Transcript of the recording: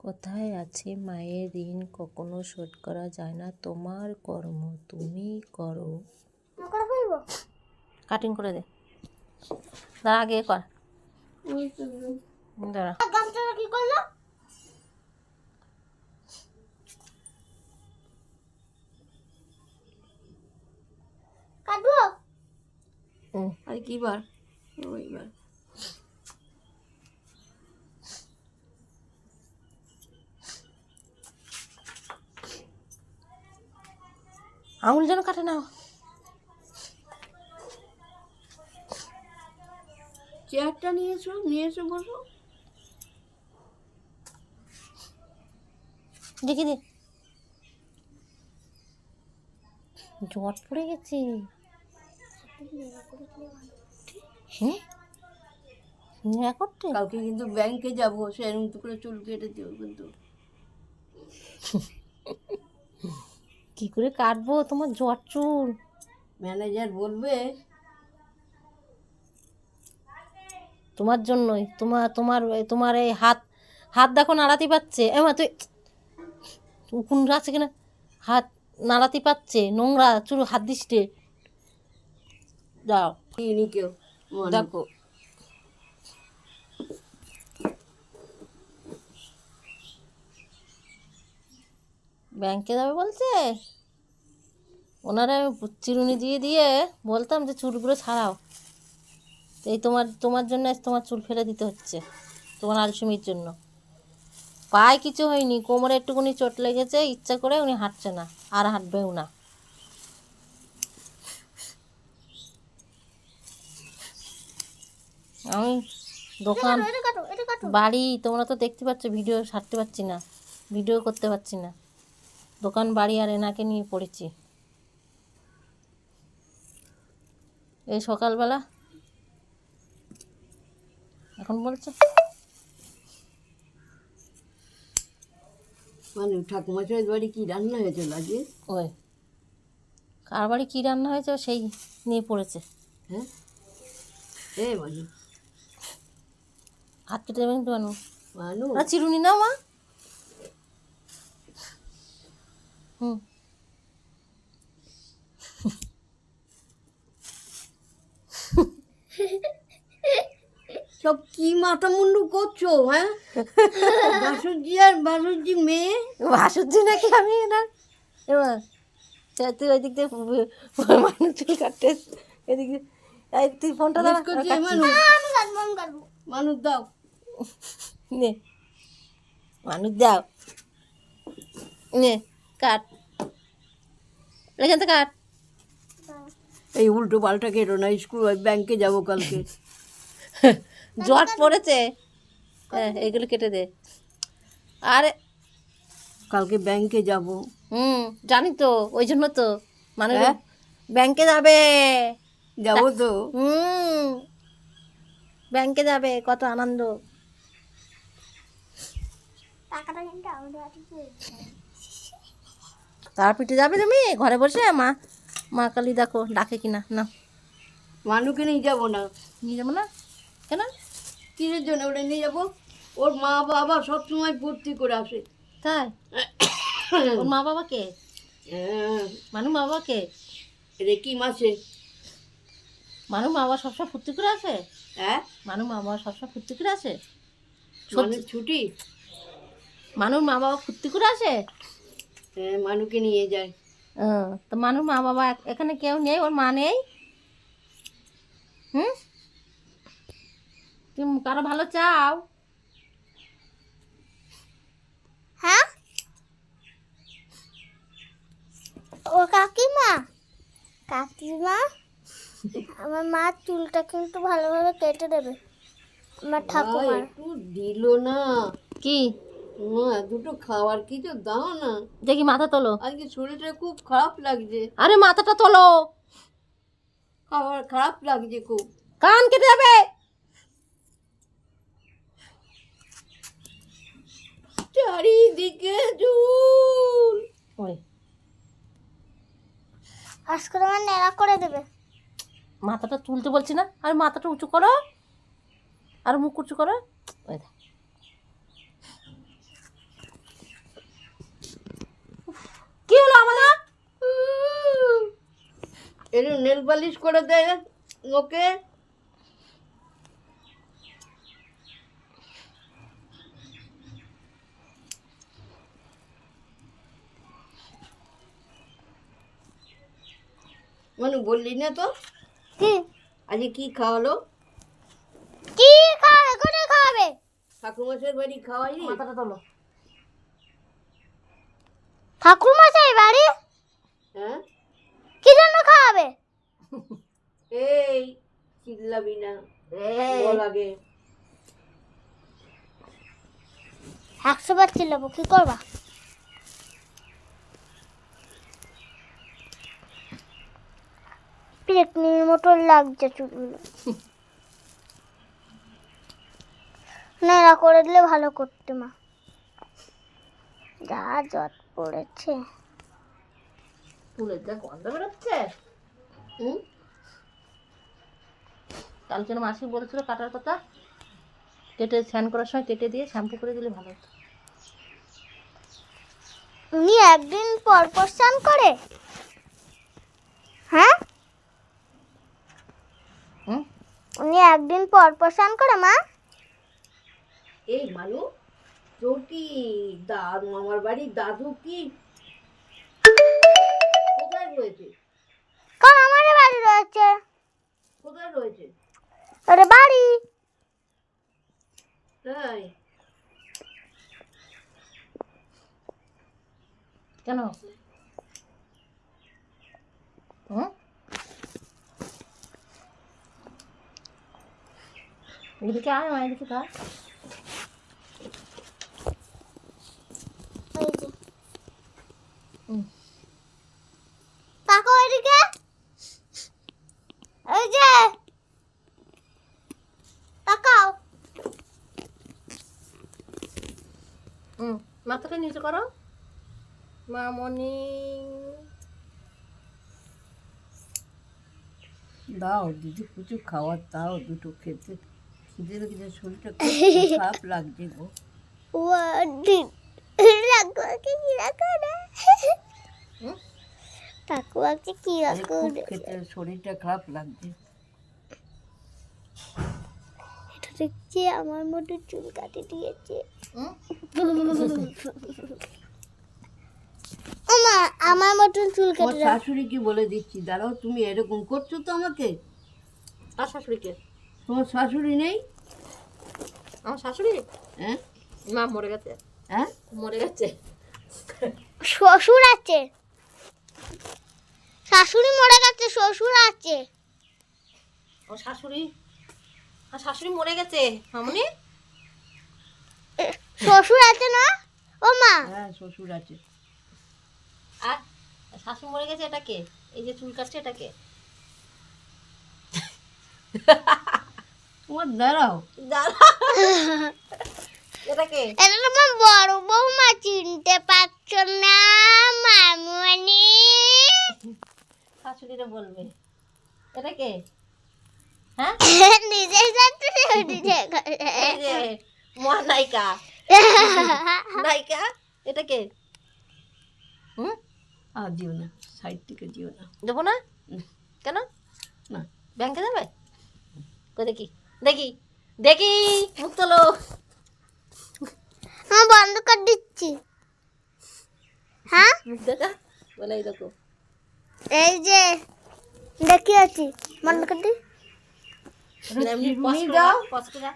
কথায় আছে মায়ের ঋণ কখনো শোধ করা যায় না, তোমার কর্ম তুমি করো। কাটিং করে দে, দাঁড়া আগে কর, দাঁড়া। কি করলো? কাটবো আর কি বার ওইবার আঙুল যেন কাটে না। চেয়ারটা নিয়ে এসো বসো। দেখি দে, জট পড়ে গেছে। হ্যাঁ করতে কালকে কিন্তু ব্যাংকে যাবো, সেরকম তো করে চুল কেটে দিও কিন্তু। কি করে কাটবো তোমার জট চুল? ম্যানেজার বলবে তোমার জন্যই। তোমার তোমার এই হাত হাত দেখো নাড়াতে পারছে। এমা তুই কোন আছে কিনা, হাত নাড়াতে পারছে, নোংরা চুল হাত দিসতে যাও নি কেউ দেখো। ব্যাংকে যাবে বলছে, ওনারা চিরুনি দিয়ে দিয়ে বলতাম যে চুলগুলো ছাড়াও। এই তোমার জন্য তোমার চুল ফেলে দিতে হচ্ছে, তোমার আলসুমির জন্য। পায়ে কিছু হয়নি, কোমরে একটুকুনি চোট লেগেছে, ইচ্ছা করে উনি হাঁটছে না, আর হাঁটবেও না। আমি দোকান বাড়ি তোমরা তো দেখতে পাচ্ছ, ভিডিও ছাড়তে পারছি না, ভিডিও করতে পারছি না। দোকান বাড়ি আর এনাকে নিয়ে পড়েছি। এই সকালবেলা এখন বলছে মানে ঠাকুমাশাইয়ের বাড়ি কি রান্না হয়েছে আজকে? ওই কার বাড়ি কী রান্না হয়েছে সেই নিয়ে পড়েছে। হ্যাঁ মানে হাত কেটে দেবেন তো মানু চিরুনি না মা। হুম সব কি মাথা মুন্ডু করছো? হ্যাঁ বাসুজি আর বাসুজি মেয়ে ভাসুরজি নাকি আমি না। এবার তুই ওই দিক দিয়ে মানুষ চুল কাটতে, এদিক দিয়ে তুই ফোনটা দাও, মানুষ দাও নে মানুষ দাও, নে কাট, এখান থেকে কাট। এই উল্টো পাল্টা কেটো না, স্কুল ব্যাংকে যাবো কালকে। জট পড়েছে, হ্যাঁ এইগুলো কেটে দে। আরে কালকে ব্যাংকে যাব। জানি তো, ওই জন্য তো মানুষ ব্যাংকে যাবে। যাবো তো। ব্যাংকে যাবে, কত আনন্দ। তার পিঠে যাবে তুমি ঘরে বসে? মা কালী দেখো ডাকে কিনা। না মানুকে নিয়ে যাবো না। নিয়ে যাবো না কেন? কিসের জন্য ওটা নিয়ে যাবো? ওর মা বাবা সবসময় ভর্তি করে আসে। তাই? ওর মা বাবা কে? মানু মা বাবা কে? রেকি মাসে মানু মা বাবা সবসময় ফুর্তি করে আসে। হ্যাঁ মানু মা বাবা সবসময় ফুর্তি করে আসে। ছুটি মানুর মা বাবা ফুর্তি করে আসে। হ্যাঁ মানুকে নিয়ে যায়। তো মানুর মা বাবা এখানে কেউ নেই, ওর মা নেই। তুমি কারো ভালো চাও? হ্যাঁ ও কাকিমা আমার মা চুলটা কিন্তু ভালোভাবে কেটে দেবে। আমার ঠাকুমা একটু দিল না কি? দুটো খাবার কিছু দাও না। দেখি মাথা তোলো। আজকে শরীরটা খুব খারাপ লাগছে। আরে মাথাটা তোলো, খাবার খারাপ লাগছে খুব। কান কেটে যাবে। চারিদিকে চুল। ওই আজকে আমার নেড়া করে দেবে। মাথাটা তুলতে বলছি না, আর মাথাটা উঁচু করো, আর মুখ উঁচু করো। ওই এর নেল পালিশ করে দেয় ওকে। মানে বললি না তো কি আজকে কি খাওয়ালো? কি খাবে? কোথায় খাবে? ঠাকুরমশাইয়ের বাড়ি খাওয়াইনি? মাথাটা তোলো। ঠাকুর মশাই বাড়ি হ্যাঁ কি জন্য খাওয়াবে? এই চিল্লাবি না, বল আগে। 100 বার চিল্লাবো, কি করবা? পেটনির মতো লাগছে চুলগুলো। নেড়া করে দিলে ভালো করতে মা, যা জট পড়েছে। চুলের যা গন্ধ বেরোচ্ছে। হুম কালকে না মাসি বলেছিল কাটার কথা, কেটে স্নান করার সময় কেটে দিয়ে শ্যাম্পু করে দিলে ভালো হতো। উনি একদিন পর পর স্নান করে? হ্যাঁ, হুম উনি একদিন পর পর স্নান করে মা? এই মানু, তোর কি দাদু, আমার বাড়ির দাদু কি কোথায় রয়েছে? কারণ আমাদের বাড়ি রয়েছে। কোথায় রয়েছে? আরে বাড়ি তাই কেন? হুম এদিকে আয়, মা এদিকে খা। এই যে হুম তাকাও এদিকে, এই যে তাকাও। মাথাটা নিচে করো মামনি। দাও দিদি কিছু খাওয়ার, দাও দুটো খেতে। খিদে লেগেছে, শরীরটা খুব খারাপ লাগছে গো। ওয়াডি রাখোকে কি রাখো না, হুম তাকুয়াকে কি আরে রাখো খুব না। খেতে শরীরটা খারাপ লাগছে। এটা দেখছি আমার মতো চুল কাটে দিয়েছে। হুম আমা আমার মতন চুল তোমার কেটে দাও। শাশুড়িকে বলে দিচ্ছি, দাঁড়াও, তুমি এরকম করছো তো আমাকে। আর শাশুড়িকে? তোমার শাশুড়ি নেই? আমার শাশুড়ি হ্যাঁ মা মরে গেছে। হ্যাঁ মরে গেছে। শ্বশুর আছে, শাশুড়ি মরে গেছে, শ্বশুর আছে। আমার শাশুড়ি, আর শাশুড়ি মরে গেছে মামনি। শ্বশুর আছে না ও মা? হ্যাঁ শ্বশুর আছে। আর শাশুড়ি মরে গেছে, এটা কে? এই যে চুল কাটছে এটা কে? তোমার দাঁড়াও, এটা কে? এটা তোমার বড় বৌমা, চিনতে পারছো না মামুনি? শাশুড়িরা বলবে এটা কে? হ্যাঁ নিজেই যাচ্ছে নিজে এই যে মহানায়িকা, নায়িকা, এটা কে? হুম আর দিও না, সাইড থেকে দিও না। দেবো না? হুম। কেন? না ব্যাংকে যাবে? কই দেখি, দেখি, দেখি, মুখ তোলো। আমি বন্ধ করে দিচ্ছি। হ্যাঁ মুখ দেখা বলে এই দেখো। এই যে দেখি আছি, বন্ধ করে দি। এমনি চিরুনি পজ করে দাও। পজ করে